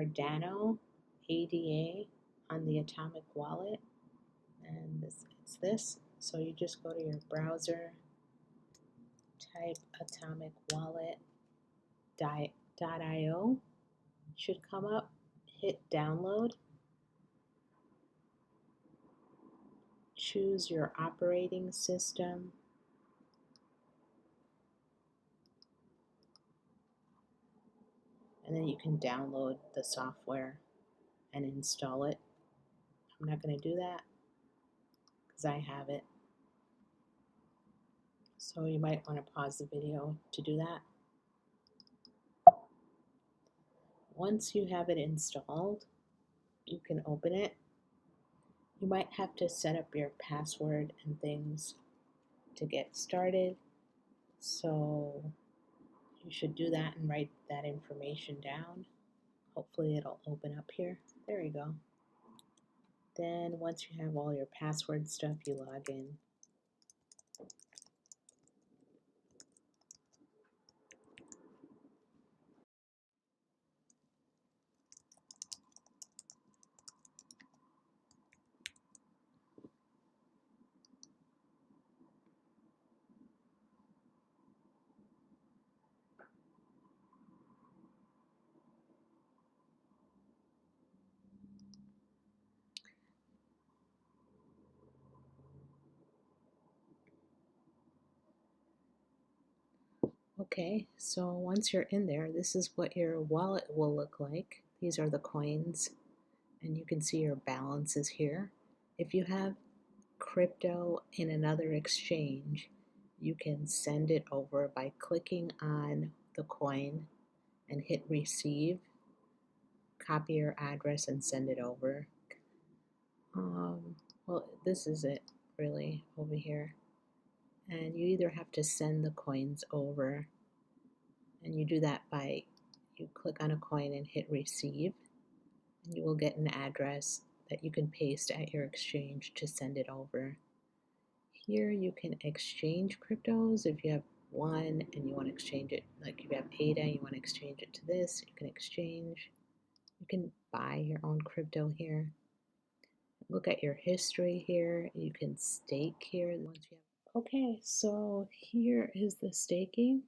Cardano ADA on the Atomic Wallet, and it's this. So you just go to your browser, type atomicwallet.io, should come up, hit download, choose your operating system, and then you can download the software and install it. I'm not going to do that because I have it. So you might want to pause the video to do that. Once you have it installed, you can open it. You might have to set up your password and things to get started. So you should do that and write that information down. Hopefully it'll open up here. There you go. Then once you have all your password stuff, you log in. Okay, so once you're in there, this is what your wallet will look like. These are the coins, and you can see your balances here. If you have crypto in another exchange, you can send it over by clicking on the coin and hit receive, copy your address and send it over. Well, this is it really over here. And you either have to send the coins over, and you do that by, you click on a coin and hit receive, and you will get an address that you can paste at your exchange to send it over. Here you can exchange cryptos. If you have one and you want to exchange it, like if you have ADA, you want to exchange it to this, you can exchange. You can buy your own crypto here. Look at your history here. You can stake here once you have. Okay, so here is the staking.